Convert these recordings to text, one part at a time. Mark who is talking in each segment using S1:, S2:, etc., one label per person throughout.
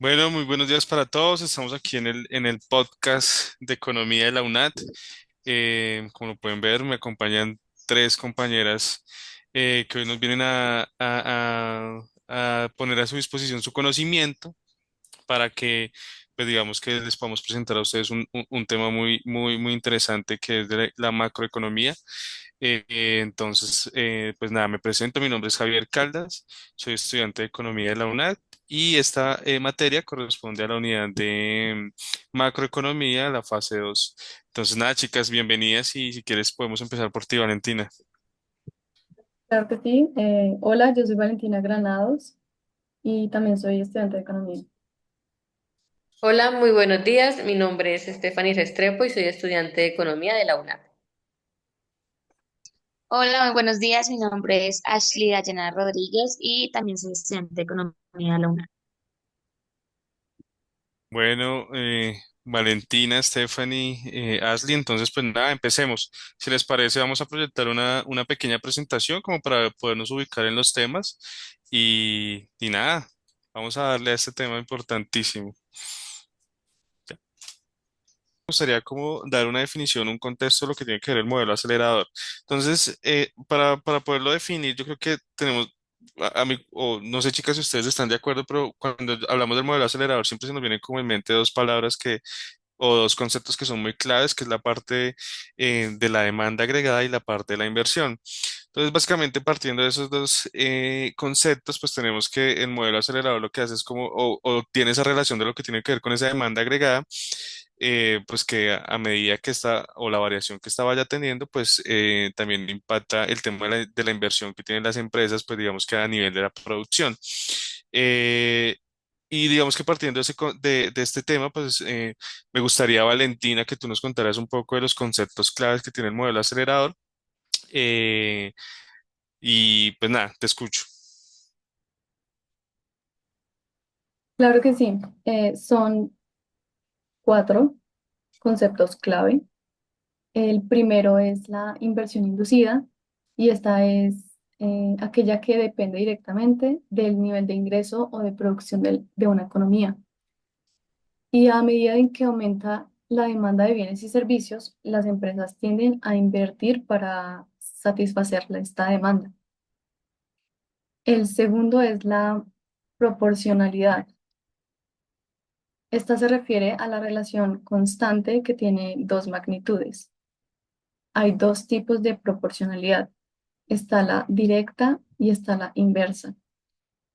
S1: Bueno, muy buenos días para todos. Estamos aquí en el podcast de Economía de la UNAT. Como pueden ver, me acompañan tres compañeras que hoy nos vienen a poner a su disposición su conocimiento para que, pues digamos que les podamos presentar a ustedes un tema muy interesante que es de la macroeconomía. Pues nada, me presento, mi nombre es Javier Caldas, soy estudiante de Economía de la UNAD y esta materia corresponde a la unidad de macroeconomía, la fase 2. Entonces nada, chicas, bienvenidas y si quieres podemos empezar por ti, Valentina.
S2: Claro que sí. Hola, yo soy Valentina Granados y también soy estudiante de economía.
S3: Hola, muy buenos días. Mi nombre es Stephanie Restrepo y soy estudiante de Economía de la UNAM.
S4: Hola, muy buenos días. Mi nombre es Ashley Dayana Rodríguez y también soy estudiante de Economía de la UNAM.
S1: Bueno, Valentina, Stephanie, Ashley, entonces pues nada, empecemos. Si les parece, vamos a proyectar una pequeña presentación como para podernos ubicar en los temas y nada, vamos a darle a este tema importantísimo. Me gustaría como dar una definición, un contexto de lo que tiene que ver el modelo acelerador. Entonces, para poderlo definir, yo creo que tenemos, a mí, o no sé chicas si ustedes están de acuerdo, pero cuando hablamos del modelo acelerador siempre se nos vienen como en mente dos palabras o dos conceptos que son muy claves, que es la parte de la demanda agregada y la parte de la inversión. Entonces, básicamente partiendo de esos dos conceptos, pues tenemos que el modelo acelerador lo que hace es como, o tiene esa relación de lo que tiene que ver con esa demanda agregada, pues que a medida que está, o la variación que esta vaya teniendo, pues también impacta el tema de la inversión que tienen las empresas, pues digamos que a nivel de la producción. Eh, y digamos que partiendo de este tema, pues me gustaría, Valentina, que tú nos contaras un poco de los conceptos claves que tiene el modelo acelerador. eh, y pues nada, te escucho.
S2: Claro que sí. Son cuatro conceptos clave. El primero es la inversión inducida y esta es aquella que depende directamente del nivel de ingreso o de producción de una economía. Y a medida en que aumenta la demanda de bienes y servicios, las empresas tienden a invertir para satisfacer esta demanda. El segundo es la proporcionalidad. Esta se refiere a la relación constante que tiene dos magnitudes. Hay dos tipos de proporcionalidad. Está la directa y está la inversa.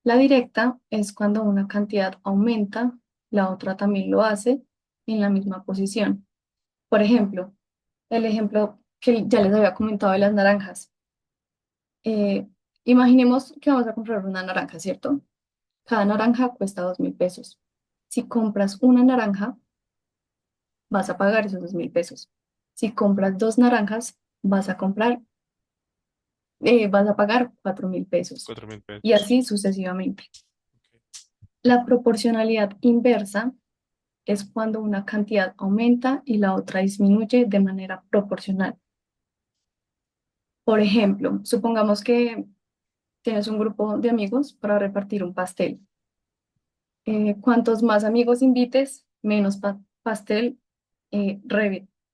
S2: La directa es cuando una cantidad aumenta, la otra también lo hace en la misma posición. Por ejemplo, el ejemplo que ya les había comentado de las naranjas. Eh, Imaginemos que vamos a comprar una naranja, ¿cierto? Cada naranja cuesta 2.000 pesos. Si compras una naranja, vas a pagar esos 2.000 pesos. Si compras dos naranjas, vas a pagar 4.000 pesos.
S1: 4.000 pesos.
S2: Y así sucesivamente. La proporcionalidad inversa es cuando una cantidad aumenta y la otra disminuye de manera proporcional. Por ejemplo, supongamos que tienes un grupo de amigos para repartir un pastel. Cuantos más amigos invites, menos pastel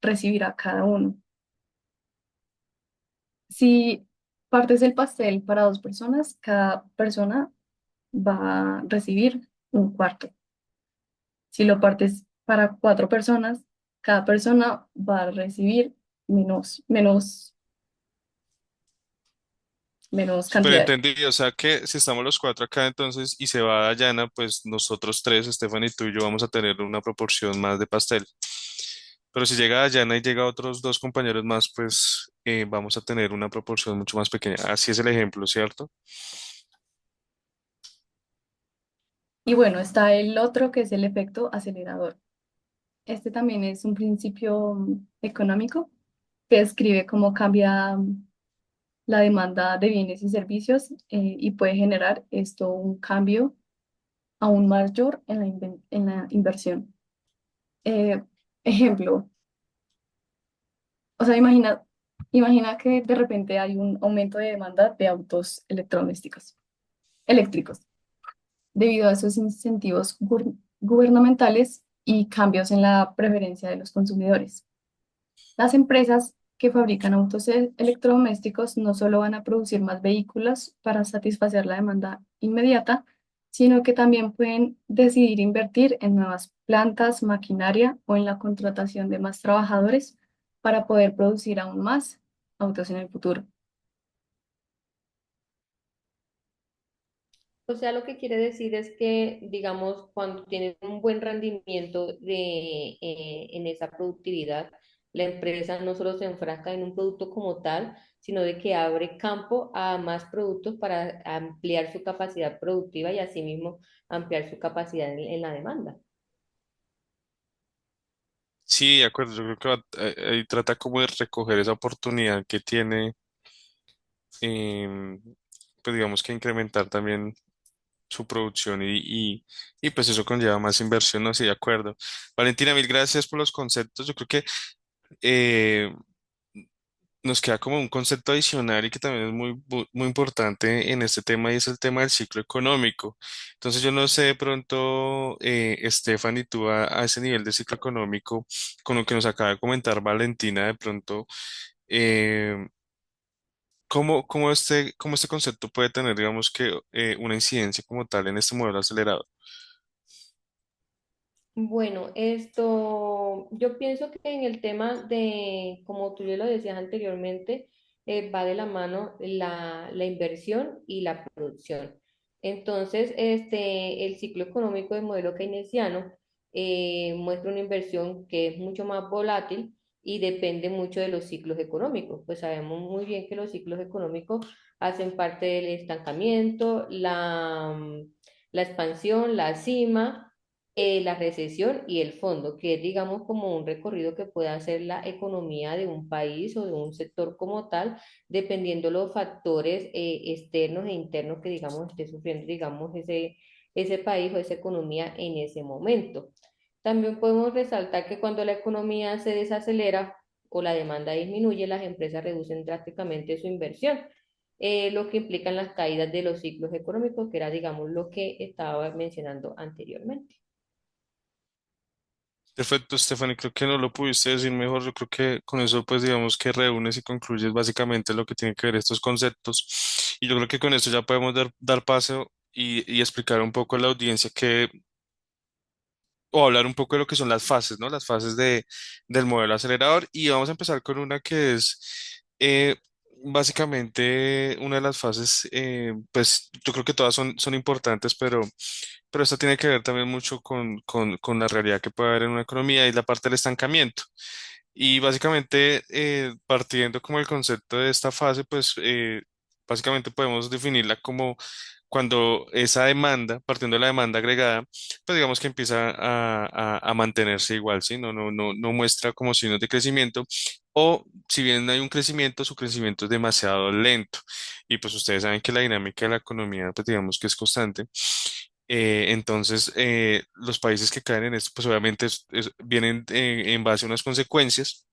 S2: recibirá cada uno. Si partes el pastel para dos personas, cada persona va a recibir un cuarto. Si lo partes para cuatro personas, cada persona va a recibir menos
S1: Súper
S2: cantidad.
S1: entendido, o sea que si estamos los cuatro acá entonces y se va Dayana, pues nosotros tres, Estefan y tú y yo vamos a tener una proporción más de pastel. Pero si llega Dayana y llega otros dos compañeros más, pues vamos a tener una proporción mucho más pequeña. Así es el ejemplo, ¿cierto?
S2: Y bueno, está el otro que es el efecto acelerador. Este también es un principio económico que describe cómo cambia la demanda de bienes y servicios y puede generar esto un cambio aún mayor en la inversión. Eh, Ejemplo, o sea, imagina que de repente hay un aumento de demanda de autos electrodomésticos, eléctricos, debido a esos incentivos gubernamentales y cambios en la preferencia de los consumidores. Las empresas que fabrican autos electrodomésticos no solo van a producir más vehículos para satisfacer la demanda inmediata, sino que también pueden decidir invertir en nuevas plantas, maquinaria o en la contratación de más trabajadores para poder producir aún más autos en el futuro.
S3: O sea, lo que quiere decir es que, digamos, cuando tienen un buen rendimiento en esa productividad, la empresa no solo se enfrasca en un producto como tal, sino de que abre campo a más productos para ampliar su capacidad productiva y asimismo ampliar su capacidad en la demanda.
S1: Sí, de acuerdo, yo creo que ahí trata como de recoger esa oportunidad que tiene, em, pues digamos que incrementar también su producción y pues eso conlleva más inversión, no sé, de acuerdo. Valentina, mil gracias por los conceptos. Yo creo que eh, nos queda como un concepto adicional y que también es muy importante en este tema y es el tema del ciclo económico. Entonces yo no sé de pronto, Stephanie, tú a ese nivel de ciclo económico, con lo que nos acaba de comentar Valentina, de pronto, eh, cómo este concepto puede tener, digamos que, una incidencia como tal en este modelo acelerado?
S3: Bueno, yo pienso que en el tema de, como tú ya lo decías anteriormente, va de la mano la inversión y la producción. Entonces, el ciclo económico del modelo keynesiano muestra una inversión que es mucho más volátil y depende mucho de los ciclos económicos. Pues sabemos muy bien que los ciclos económicos hacen parte del estancamiento, la expansión, la cima, la recesión y el fondo, que es, digamos, como un recorrido que puede hacer la economía de un país o de un sector como tal, dependiendo los factores externos e internos que, digamos, esté sufriendo, digamos, ese país o esa economía en ese momento. También podemos resaltar que cuando la economía se desacelera o la demanda disminuye, las empresas reducen drásticamente su inversión, lo que implican las caídas de los ciclos económicos, que era, digamos, lo que estaba mencionando anteriormente.
S1: Perfecto, Stephanie, creo que no lo pudiste decir mejor. Yo creo que con eso, pues digamos que reúnes y concluyes básicamente lo que tiene que ver estos conceptos. Y yo creo que con esto ya podemos dar paso y explicar un poco a la audiencia que, o hablar un poco de lo que son las fases, ¿no? Las fases del modelo acelerador. Y vamos a empezar con una que es básicamente una de las fases, pues yo creo que todas son importantes, pero esto tiene que ver también mucho con la realidad que puede haber en una economía y la parte del estancamiento. Y básicamente, partiendo como el concepto de esta fase, pues básicamente podemos definirla como cuando esa demanda, partiendo de la demanda agregada, pues digamos que empieza a mantenerse igual, ¿sí? No muestra como signos de crecimiento, o si bien hay un crecimiento, su crecimiento es demasiado lento. Y pues ustedes saben que la dinámica de la economía, pues digamos que es constante. Entonces, los países que caen en esto, pues obviamente vienen en base a unas consecuencias.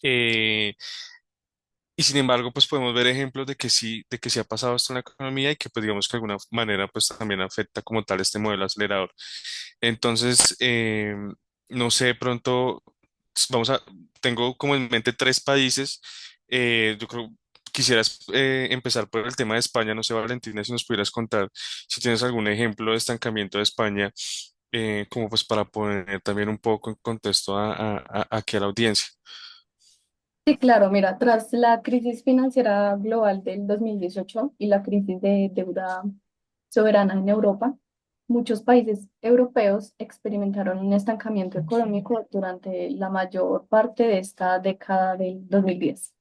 S1: eh, y sin embargo, pues podemos ver ejemplos de que sí ha pasado esto en la economía y que pues digamos que de alguna manera pues también afecta como tal este modelo acelerador. Entonces, no sé, de pronto vamos a, tengo como en mente tres países. Yo creo, quisieras empezar por el tema de España. No sé, Valentina, si nos pudieras contar si tienes algún ejemplo de estancamiento de España, como pues para poner también un poco en contexto aquí a la audiencia.
S2: Sí, claro, mira, tras la crisis financiera global del 2018 y la crisis de deuda soberana en Europa, muchos países europeos experimentaron un estancamiento económico durante la mayor parte de esta década del 2010.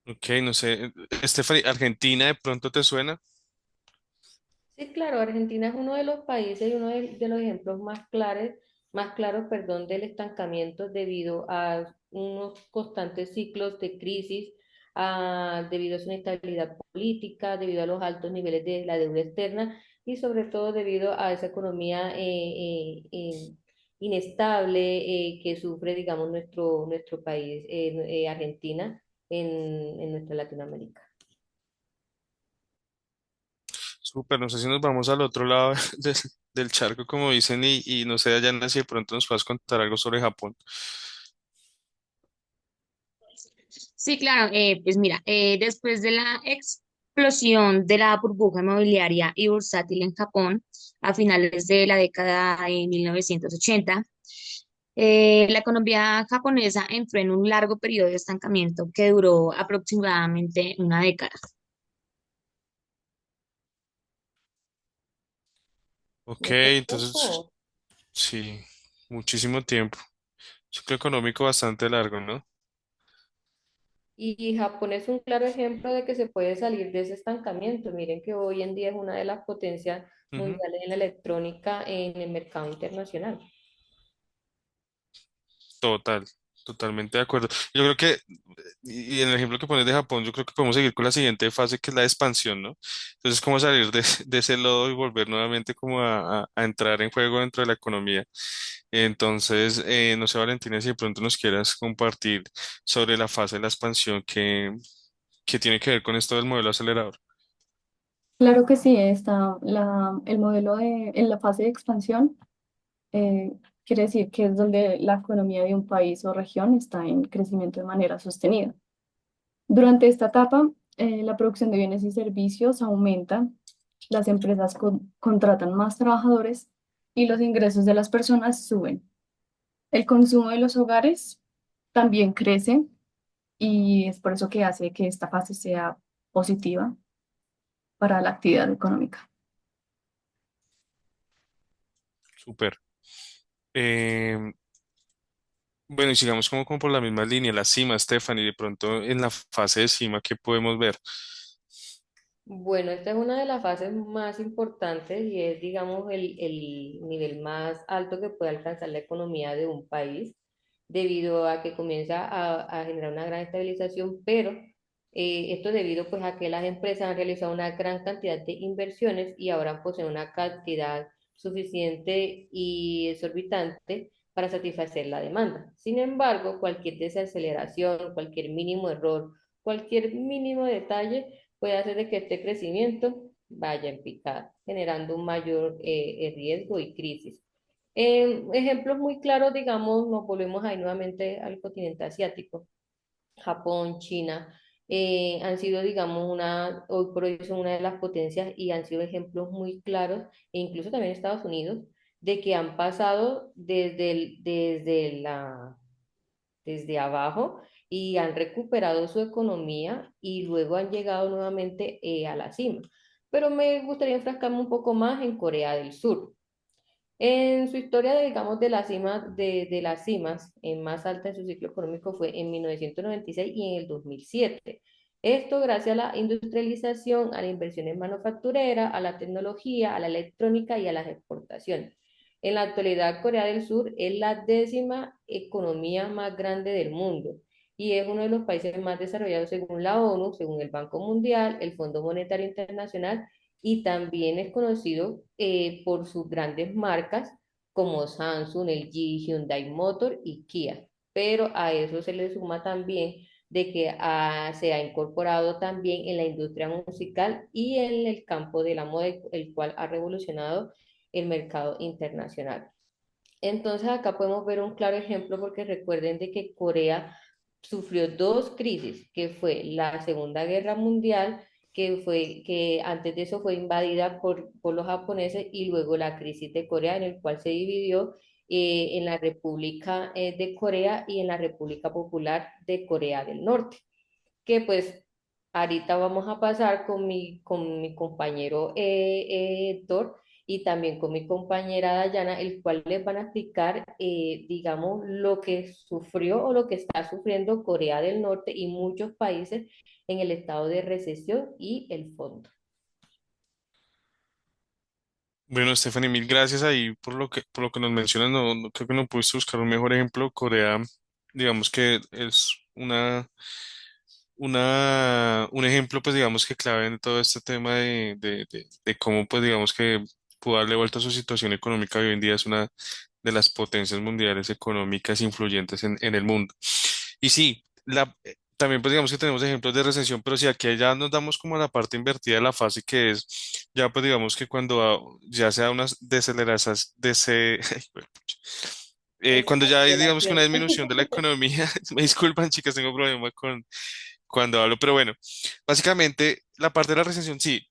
S1: Ok, no sé, Stephanie, ¿Argentina de pronto te suena?
S3: Sí, claro, Argentina es uno de los países y uno de los ejemplos más claros, perdón, del estancamiento debido a unos constantes ciclos de crisis, debido a su inestabilidad política, debido a los altos niveles de la deuda externa y sobre todo debido a esa economía inestable que sufre, digamos, nuestro país, Argentina, en nuestra Latinoamérica.
S1: Súper, no sé si nos vamos al otro lado del, del charco, como dicen, y no sé, allá si de pronto nos puedas contar algo sobre Japón.
S4: Sí, claro, pues mira, después de la explosión de la burbuja inmobiliaria y bursátil en Japón a finales de la década de 1980, la economía japonesa entró en un largo periodo de estancamiento que duró aproximadamente una década.
S1: Ok,
S3: Mucho
S1: entonces,
S3: tiempo.
S1: sí, muchísimo tiempo. Ciclo económico bastante largo, ¿no?
S3: Y Japón es un claro ejemplo de que se puede salir de ese estancamiento. Miren que hoy en día es una de las potencias
S1: Ujú.
S3: mundiales en la electrónica en el mercado internacional.
S1: Total, totalmente de acuerdo. Yo creo que, y en el ejemplo que pones de Japón, yo creo que podemos seguir con la siguiente fase, que es la expansión, ¿no? Entonces, cómo salir de ese lodo y volver nuevamente como a entrar en juego dentro de la economía. Entonces, no sé, Valentina, si de pronto nos quieras compartir sobre la fase de la expansión que tiene que ver con esto del modelo acelerador.
S2: Claro que sí, el modelo en la fase de expansión quiere decir que es donde la economía de un país o región está en crecimiento de manera sostenida. Durante esta etapa, la producción de bienes y servicios aumenta, las empresas contratan más trabajadores y los ingresos de las personas suben. El consumo de los hogares también crece y es por eso que hace que esta fase sea positiva para la actividad económica.
S1: Súper. Eh, bueno, y sigamos como por la misma línea, la cima, Stephanie, de pronto en la fase de cima, ¿qué podemos ver?
S3: Bueno, esta es una de las fases más importantes y es, digamos, el nivel más alto que puede alcanzar la economía de un país, debido a que comienza a generar una gran estabilización, pero esto debido pues a que las empresas han realizado una gran cantidad de inversiones y ahora poseen una cantidad suficiente y exorbitante para satisfacer la demanda. Sin embargo, cualquier desaceleración, cualquier mínimo error, cualquier mínimo detalle puede hacer de que este crecimiento vaya en picada, generando un mayor riesgo y crisis. Ejemplos muy claros, digamos, nos volvemos ahí nuevamente al continente asiático. Japón, China, han sido, digamos, hoy por hoy son una de las potencias y han sido ejemplos muy claros, e incluso también Estados Unidos, de que han pasado desde abajo y han recuperado su economía y luego han llegado nuevamente a la cima. Pero me gustaría enfrascarme un poco más en Corea del Sur. En su historia, digamos, de las cimas en más alta en su ciclo económico fue en 1996 y en el 2007. Esto gracias a la industrialización, a la inversión en manufacturera, a la tecnología, a la electrónica y a las exportaciones. En la actualidad, Corea del Sur es la décima economía más grande del mundo y es uno de los países más desarrollados según la ONU, según el Banco Mundial, el Fondo Monetario Internacional, y también es conocido por sus grandes marcas como Samsung, LG, Hyundai Motor y Kia. Pero a eso se le suma también de que se ha incorporado también en la industria musical y en el campo de la moda, el cual ha revolucionado el mercado internacional. Entonces acá podemos ver un claro ejemplo porque recuerden de que Corea sufrió dos crisis, que fue la Segunda Guerra Mundial, que antes de eso fue invadida por los japoneses, y luego la crisis de Corea, en el cual se dividió en la República de Corea y en la República Popular de Corea del Norte, que pues ahorita vamos a pasar con mi compañero Héctor y también con mi compañera Dayana, el cual les van a explicar, digamos, lo que sufrió o lo que está sufriendo Corea del Norte y muchos países en el estado de recesión y el fondo.
S1: Bueno, Stephanie, mil gracias ahí por lo que nos mencionas. No, creo que no pudiste buscar un mejor ejemplo. Corea, digamos que es un ejemplo, pues digamos que clave en todo este tema de cómo, pues digamos que pudo darle vuelta a su situación económica y hoy en día es una de las potencias mundiales económicas influyentes en el mundo. Y sí, también pues digamos que tenemos ejemplos de recesión, pero si aquí ya nos damos como la parte invertida de la fase que es, ya pues digamos que cuando ya sea una desaceleración, ay, juepucha. Cuando ya hay digamos que una
S3: Desaceleración.
S1: disminución de la economía, me disculpan chicas, tengo problema con cuando hablo, pero bueno, básicamente la parte de la recesión sí.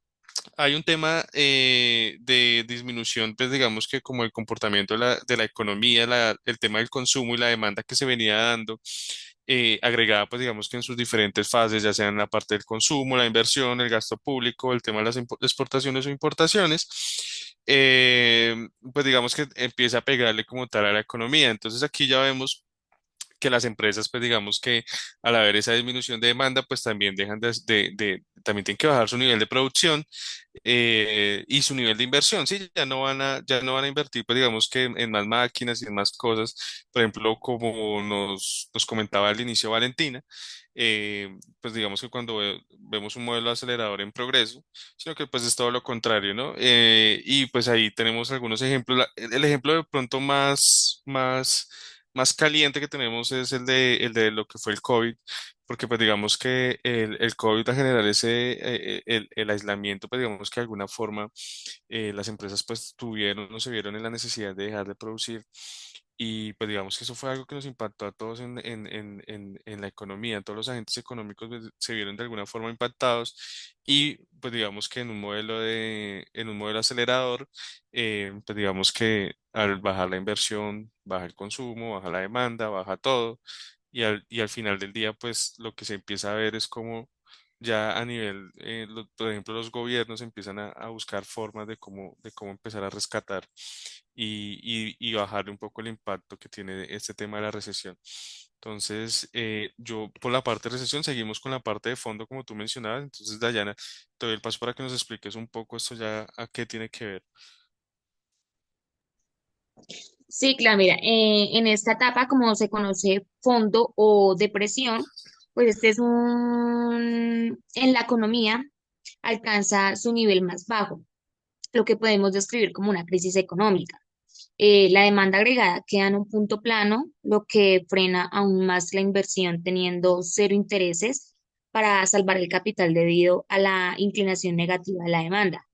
S1: Hay un tema de disminución, pues digamos que como el comportamiento de la economía, el tema del consumo y la demanda que se venía dando, agregada pues digamos que en sus diferentes fases, ya sea en la parte del consumo, la inversión, el gasto público, el tema de las exportaciones o importaciones, pues digamos que empieza a pegarle como tal a la economía. Entonces aquí ya vemos que las empresas, pues digamos que al haber esa disminución de demanda, pues también dejan también tienen que bajar su nivel de producción y su nivel de inversión, sí, ya no van a invertir, pues digamos que en más máquinas y en más cosas, por ejemplo, como nos comentaba al inicio Valentina, pues digamos que cuando vemos un modelo acelerador en progreso, sino que pues es todo lo contrario, ¿no? Y pues ahí tenemos algunos ejemplos. El ejemplo de pronto más caliente que tenemos es el de lo que fue el COVID, porque pues digamos que el COVID a generar el aislamiento, pues digamos que de alguna forma las empresas pues tuvieron o se vieron en la necesidad de dejar de producir y pues digamos que eso fue algo que nos impactó a todos en la economía, todos los agentes económicos pues, se vieron de alguna forma impactados y pues digamos que en un modelo acelerador, pues digamos que al bajar la inversión, baja el consumo, baja la demanda, baja todo y al final del día, pues lo que se empieza a ver es como ya a nivel, por ejemplo, los gobiernos empiezan a buscar formas de cómo empezar a rescatar y bajarle un poco el impacto que tiene este tema de la recesión. Entonces, yo por la parte de recesión seguimos con la parte de fondo, como tú mencionabas. Entonces, Dayana, te doy el paso para que nos expliques un poco esto ya a qué tiene que ver.
S4: Sí, claro, mira, en esta etapa, como se conoce fondo o depresión, pues este es en la economía alcanza su nivel más bajo, lo que podemos describir como una crisis económica. La demanda agregada queda en un punto plano, lo que frena aún más la inversión, teniendo cero intereses para salvar el capital debido a la inclinación negativa de la demanda.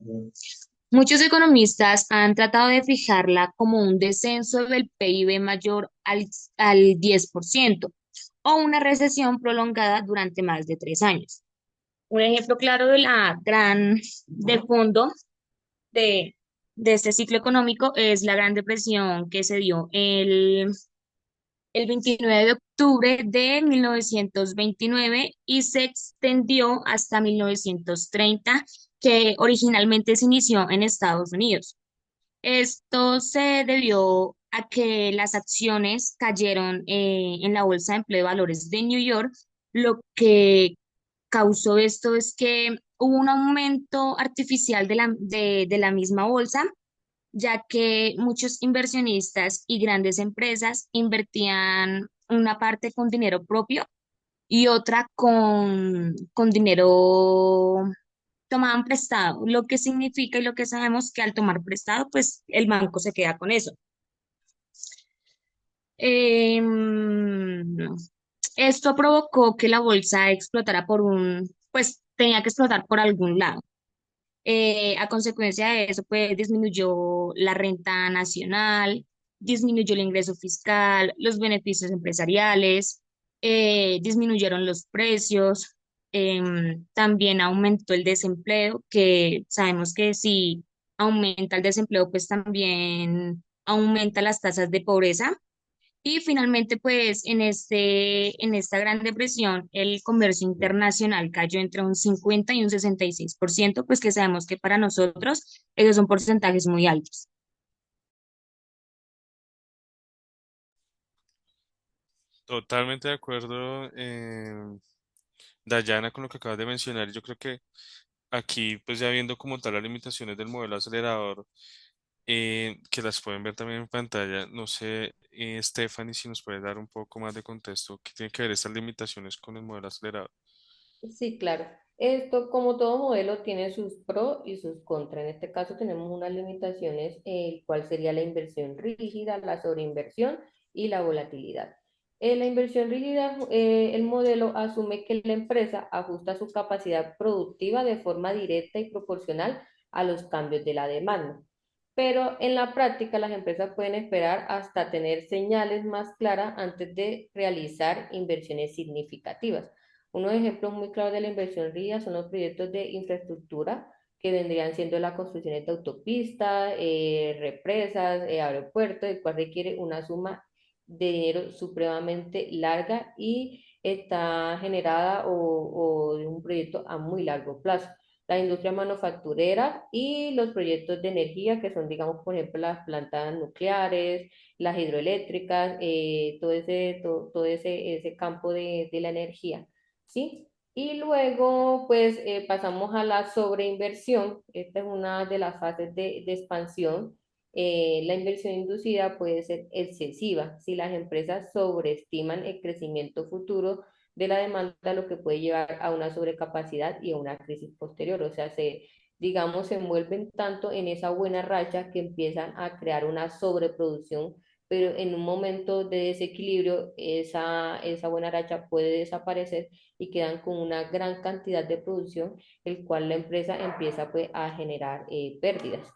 S4: Muchos economistas han tratado de fijarla como un descenso del PIB mayor al 10% o una recesión prolongada durante más de 3 años. Un ejemplo claro de la gran de fondo de, de este ciclo económico es la Gran Depresión que se dio el 29 de octubre de 1929 y se extendió hasta 1930, que originalmente se inició en Estados Unidos. Esto se debió a que las acciones cayeron en la Bolsa de Empleo de Valores de New York. Lo que causó esto es que hubo un aumento artificial de la misma bolsa, ya que muchos inversionistas y grandes empresas invertían una parte con dinero propio y otra con dinero tomaban prestado, lo que significa y lo que sabemos que al tomar prestado, pues el banco se queda con eso. Em, Esto provocó que la bolsa explotara pues tenía que explotar por algún lado. A consecuencia de eso, pues disminuyó la renta nacional, disminuyó el ingreso fiscal, los beneficios empresariales, disminuyeron los precios, también aumentó el desempleo, que sabemos que si aumenta el desempleo, pues también aumenta las tasas de pobreza. Y finalmente, pues en esta Gran Depresión, el comercio internacional cayó entre un 50 y un 66%, pues que sabemos que para nosotros esos son porcentajes muy altos.
S1: Totalmente de acuerdo, Dayana, con lo que acabas de mencionar. Yo creo que aquí, pues ya viendo como tal las limitaciones del modelo acelerador, que las pueden ver también en pantalla, no sé, Stephanie, si nos puedes dar un poco más de contexto, ¿qué tiene que ver estas limitaciones con el modelo acelerador?
S3: Sí, claro. Esto, como todo modelo, tiene sus pros y sus contras. En este caso tenemos unas limitaciones, cuál sería la inversión rígida, la sobreinversión y la volatilidad. La inversión rígida, el modelo asume que la empresa ajusta su capacidad productiva de forma directa y proporcional a los cambios de la demanda. Pero en la práctica las empresas pueden esperar hasta tener señales más claras antes de realizar inversiones significativas. Unos ejemplos muy claros de la inversión rígida son los proyectos de infraestructura que vendrían siendo las construcciones de autopistas, represas, aeropuertos, el cual requiere una suma de dinero supremamente larga y está generada o de un proyecto a muy largo plazo. La industria manufacturera y los proyectos de energía, que son, digamos, por ejemplo, las plantas nucleares, las hidroeléctricas, todo ese campo de la energía, ¿sí? Y luego, pues, pasamos a la sobreinversión. Esta es una de las fases de expansión. La inversión inducida puede ser excesiva si las empresas sobreestiman el crecimiento futuro de la demanda, lo que puede llevar a una sobrecapacidad y a una crisis posterior. O sea, digamos, se envuelven tanto en esa buena racha que empiezan a crear una sobreproducción, pero en un momento de desequilibrio, esa buena racha puede desaparecer y quedan con una gran cantidad de producción, el cual la empresa empieza pues a generar pérdidas.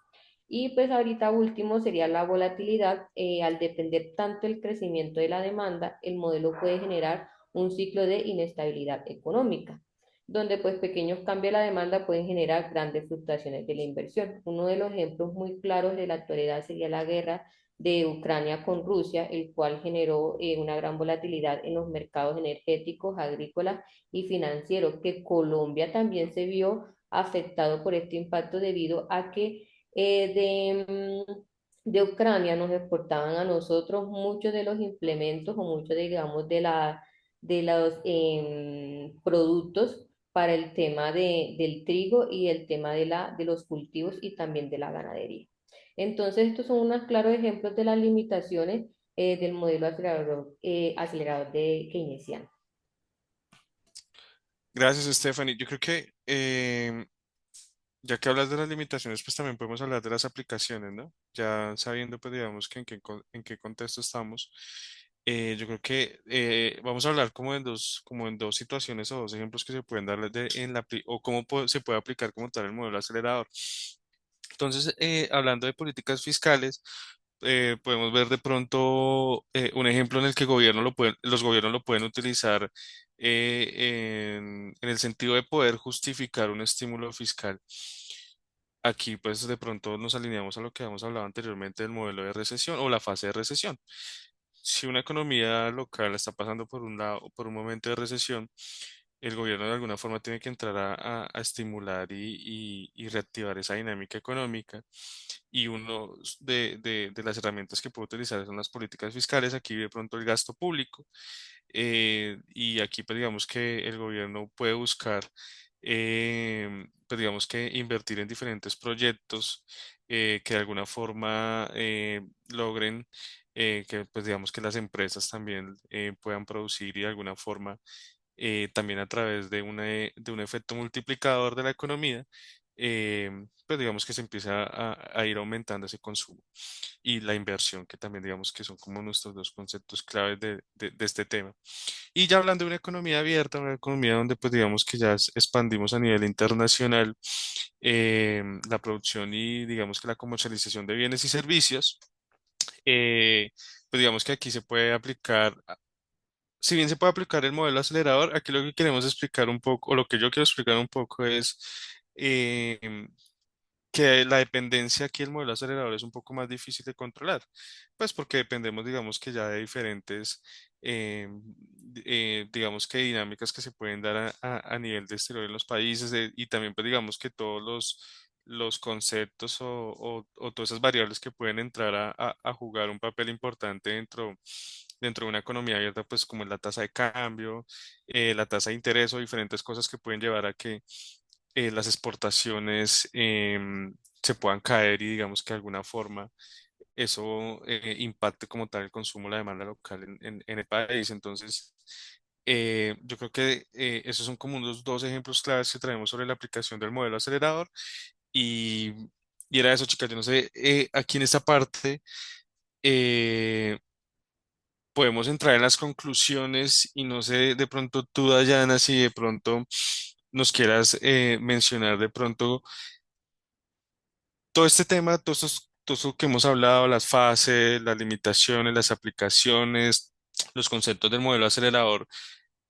S3: Y pues ahorita último sería la volatilidad. Al depender tanto el crecimiento de la demanda, el modelo puede generar un ciclo de inestabilidad económica, donde pues pequeños cambios de la demanda pueden generar grandes fluctuaciones de la inversión. Uno de los ejemplos muy claros de la actualidad sería la guerra de Ucrania con Rusia, el cual generó una gran volatilidad en los mercados energéticos, agrícolas y financieros, que Colombia también se vio afectado por este impacto debido a que de Ucrania nos exportaban a nosotros muchos de los implementos o muchos, digamos, de los productos para el tema del trigo y el tema de los cultivos y también de la ganadería. Entonces, estos son unos claros ejemplos de las limitaciones del modelo acelerador de keynesiano.
S1: Gracias, Stephanie. Yo creo que ya que hablas de las limitaciones, pues también podemos hablar de las aplicaciones, ¿no? Ya sabiendo, pues digamos que en qué contexto estamos, yo creo que vamos a hablar como en dos situaciones o dos ejemplos que se pueden dar o se puede aplicar como tal el modelo acelerador. Entonces, hablando de políticas fiscales, podemos ver de pronto un ejemplo en el que los gobiernos lo pueden utilizar en el sentido de poder justificar un estímulo fiscal. Aquí, pues, de pronto nos alineamos a lo que habíamos hablado anteriormente del modelo de recesión o la fase de recesión. Si una economía local está pasando por un momento de recesión, el gobierno de alguna forma tiene que entrar a estimular y reactivar esa dinámica económica. Y uno de las herramientas que puede utilizar son las políticas fiscales. Aquí de pronto el gasto público. Y aquí pues digamos que el gobierno puede buscar, pues digamos que invertir en diferentes proyectos que de alguna forma logren que pues digamos que las empresas también puedan producir y de alguna forma también a través de un efecto multiplicador de la economía, pues digamos que se empieza a ir aumentando ese consumo y la inversión, que también digamos que son como nuestros dos conceptos claves de este tema. Y ya hablando de una economía abierta, una economía donde pues digamos que ya expandimos a nivel internacional la producción y digamos que la comercialización de bienes y servicios, pues digamos que aquí se puede aplicar, si bien se puede aplicar el modelo acelerador, aquí lo que queremos explicar un poco, o lo que yo quiero explicar un poco es eh, que la dependencia aquí del modelo acelerador es un poco más difícil de controlar, pues porque dependemos, digamos que ya de diferentes, digamos que dinámicas que se pueden dar a nivel de exterior en los países y también pues digamos que todos los conceptos o todas esas variables que pueden entrar a jugar un papel importante dentro de una economía abierta, pues como es la tasa de cambio, la tasa de interés o diferentes cosas que pueden llevar a que las exportaciones se puedan caer y digamos que de alguna forma eso impacte como tal el consumo, la demanda local en el país. Entonces, yo creo que esos son como unos dos ejemplos claves que traemos sobre la aplicación del modelo acelerador y, y era eso, chicas. Yo no sé, aquí en esta parte, eh, podemos entrar en las conclusiones y no sé, de pronto tú, Dayana, si de pronto nos quieras mencionar de pronto todo este tema, todo esto que hemos hablado, las fases, las limitaciones, las aplicaciones, los conceptos del modelo acelerador,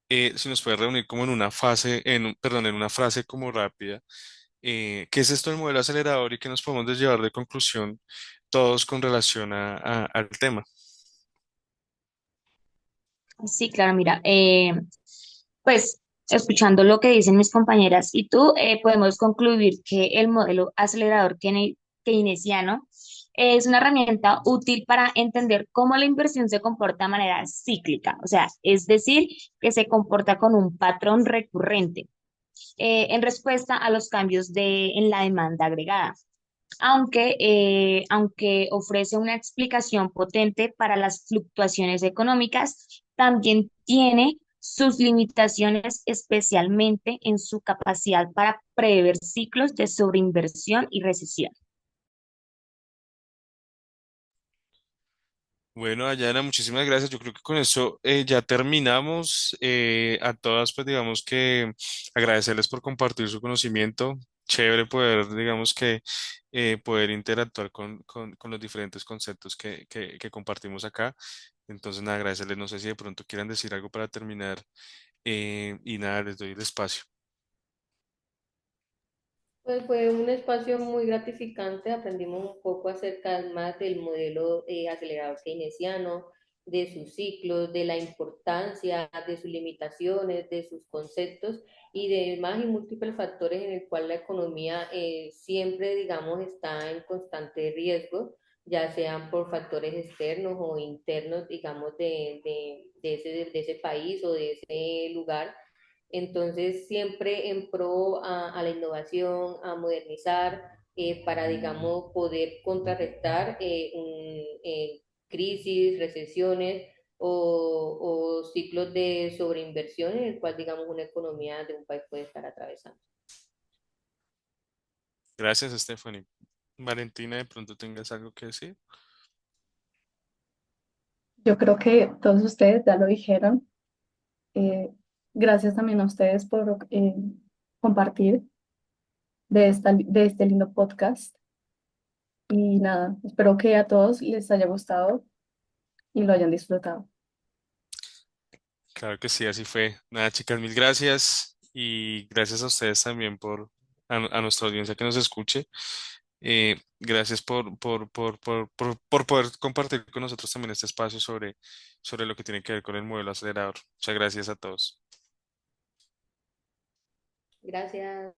S1: si nos puede reunir como en una fase, perdón, en una frase como rápida, ¿qué es esto del modelo acelerador y qué nos podemos llevar de conclusión todos con relación al tema?
S4: Sí, claro, mira, pues escuchando lo que dicen mis compañeras y tú, podemos concluir que el modelo acelerador keynesiano es una herramienta útil para entender cómo la inversión se comporta de manera cíclica, o sea, es decir, que se comporta con un patrón recurrente en respuesta a los cambios en la demanda agregada. Aunque ofrece una explicación potente para las fluctuaciones económicas, también tiene sus limitaciones, especialmente en su capacidad para prever ciclos de sobreinversión y recesión.
S1: Bueno, Dayana, muchísimas gracias. Yo creo que con eso ya terminamos. A todas, pues digamos que agradecerles por compartir su conocimiento. Chévere poder, digamos que, poder interactuar con los diferentes conceptos que compartimos acá. Entonces, nada, agradecerles. No sé si de pronto quieran decir algo para terminar. Y nada, les doy el espacio.
S3: Pues fue un espacio muy gratificante, aprendimos un poco acerca más del modelo acelerador keynesiano, de sus ciclos, de la importancia, de sus limitaciones, de sus conceptos y de más y múltiples factores en el cual la economía siempre, digamos, está en constante riesgo, ya sean por factores externos o internos, digamos, de ese país o de ese lugar. Entonces, siempre en pro a la innovación, a modernizar, para, digamos, poder contrarrestar crisis, recesiones o ciclos de sobreinversión en el cual, digamos, una economía de un país puede estar atravesando.
S1: Gracias, Stephanie. Valentina, de pronto tengas algo que decir.
S2: Yo creo que todos ustedes ya lo dijeron. Eh, Gracias también a ustedes por compartir de este lindo podcast. Y nada, espero que a todos les haya gustado y lo hayan disfrutado.
S1: Claro que sí, así fue. Nada, chicas, mil gracias y gracias a ustedes también a nuestra audiencia que nos escuche. Gracias por poder compartir con nosotros también este espacio sobre lo que tiene que ver con el modelo acelerador. Muchas gracias a todos.
S3: Gracias.